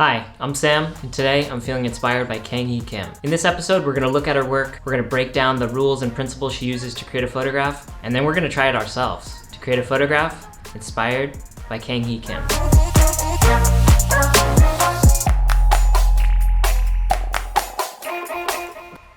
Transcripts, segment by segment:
Hi, I'm Sam, and today I'm feeling inspired by Kang-hee Kim. In this episode, we're gonna look at her work, we're gonna break down the rules and principles she uses to create a photograph, and then we're gonna try it ourselves to create a photograph inspired by Kang-hee Kim.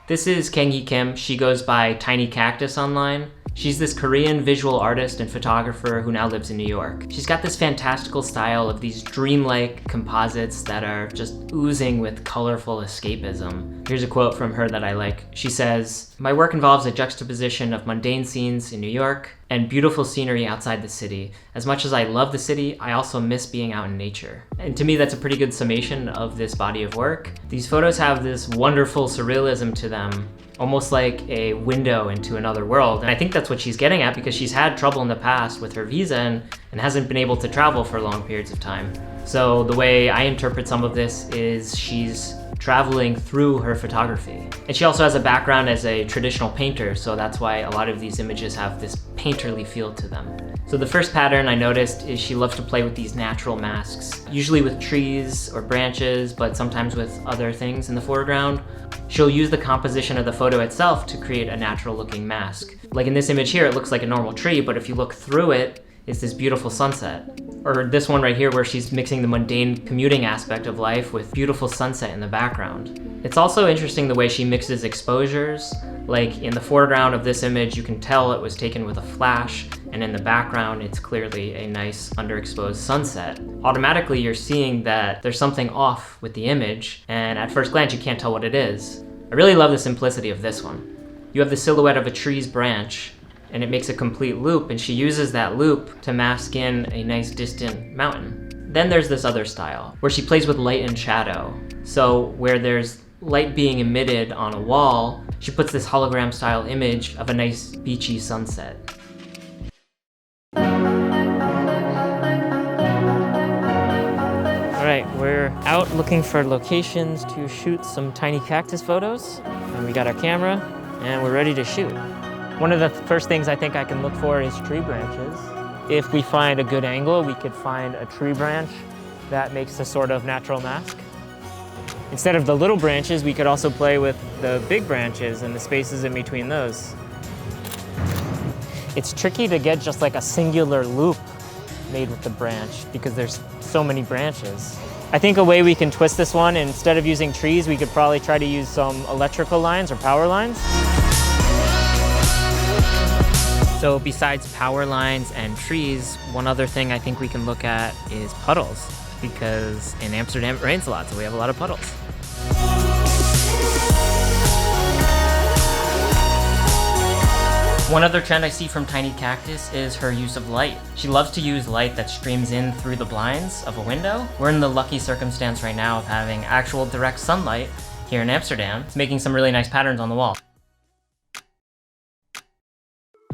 This is Kang-hee Kim. She goes by Tiny Cactus online. She's this Korean visual artist and photographer who now lives in New York. She's got this fantastical style of these dreamlike composites that are just oozing with colorful escapism. Here's a quote from her that I like. She says, "My work involves a juxtaposition of mundane scenes in New York and beautiful scenery outside the city. As much as I love the city, I also miss being out in nature." And to me, that's a pretty good summation of this body of work. These photos have this wonderful surrealism to them, almost like a window into another world. And I think that's what she's getting at because she's had trouble in the past with her visa and hasn't been able to travel for long periods of time. So the way I interpret some of this is she's traveling through her photography. And she also has a background as a traditional painter, so that's why a lot of these images have this painterly feel to them. So the first pattern I noticed is she loves to play with these natural masks, usually with trees or branches, but sometimes with other things in the foreground. She'll use the composition of the photo itself to create a natural looking mask. Like in this image here, it looks like a normal tree, but if you look through it, it's this beautiful sunset. Or this one right here where she's mixing the mundane commuting aspect of life with beautiful sunset in the background. It's also interesting the way she mixes exposures. Like in the foreground of this image, you can tell it was taken with a flash, and in the background, it's clearly a nice underexposed sunset. Automatically, you're seeing that there's something off with the image, and at first glance, you can't tell what it is. I really love the simplicity of this one. You have the silhouette of a tree's branch, and it makes a complete loop, and she uses that loop to mask in a nice distant mountain. Then there's this other style, where she plays with light and shadow. So where there's light being emitted on a wall, she puts this hologram style image of a nice beachy sunset. All right, we're out looking for locations to shoot some tiny cactus photos, and we got our camera, and we're ready to shoot. One of the first things I think I can look for is tree branches. If we find a good angle, we could find a tree branch that makes a sort of natural mask. Instead of the little branches, we could also play with the big branches and the spaces in between those. It's tricky to get just like a singular loop made with the branch because there's so many branches. I think a way we can twist this one, instead of using trees, we could probably try to use some electrical lines or power lines. So besides power lines and trees, one other thing I think we can look at is puddles, because in Amsterdam it rains a lot, so we have a lot of puddles. One other trend I see from Tiny Cactus is her use of light. She loves to use light that streams in through the blinds of a window. We're in the lucky circumstance right now of having actual direct sunlight here in Amsterdam. It's making some really nice patterns on the wall.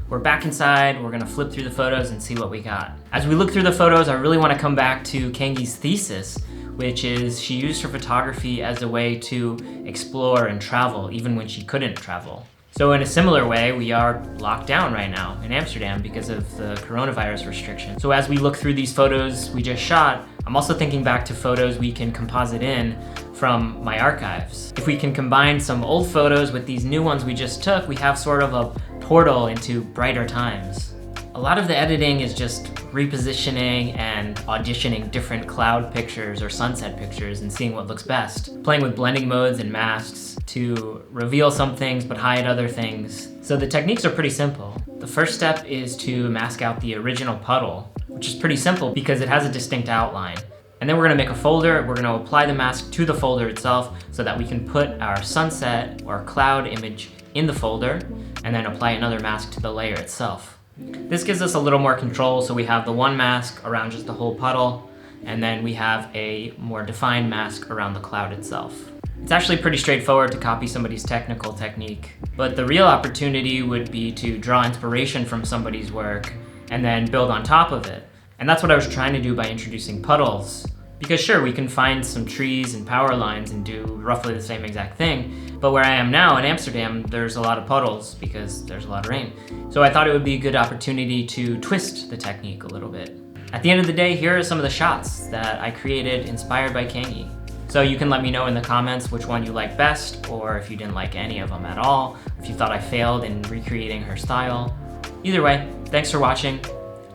We're back inside, we're gonna flip through the photos and see what we got. As we look through the photos, I really wanna come back to Kang-hee's thesis, which is she used her photography as a way to explore and travel, even when she couldn't travel. So in a similar way, we are locked down right now in Amsterdam because of the coronavirus restrictions. So as we look through these photos we just shot, I'm also thinking back to photos we can composite in from my archives. If we can combine some old photos with these new ones we just took, we have sort of a portal into brighter times. A lot of the editing is just repositioning and auditioning different cloud pictures or sunset pictures and seeing what looks best. Playing with blending modes and masks to reveal some things but hide other things. So the techniques are pretty simple. The first step is to mask out the original puddle, which is pretty simple because it has a distinct outline. And then we're gonna make a folder, we're gonna apply the mask to the folder itself so that we can put our sunset or cloud image in the folder and then apply another mask to the layer itself. This gives us a little more control, so we have the one mask around just the whole puddle, and then we have a more defined mask around the cloud itself. It's actually pretty straightforward to copy somebody's technical technique, but the real opportunity would be to draw inspiration from somebody's work and then build on top of it. And that's what I was trying to do by introducing puddles. Because sure, we can find some trees and power lines and do roughly the same exact thing, but where I am now in Amsterdam, there's a lot of puddles because there's a lot of rain. So I thought it would be a good opportunity to twist the technique a little bit. At the end of the day, here are some of the shots that I created inspired by Kangi. So you can let me know in the comments which one you like best, or if you didn't like any of them at all, if you thought I failed in recreating her style. Either way, thanks for watching,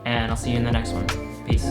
and I'll see you in the next one. Peace.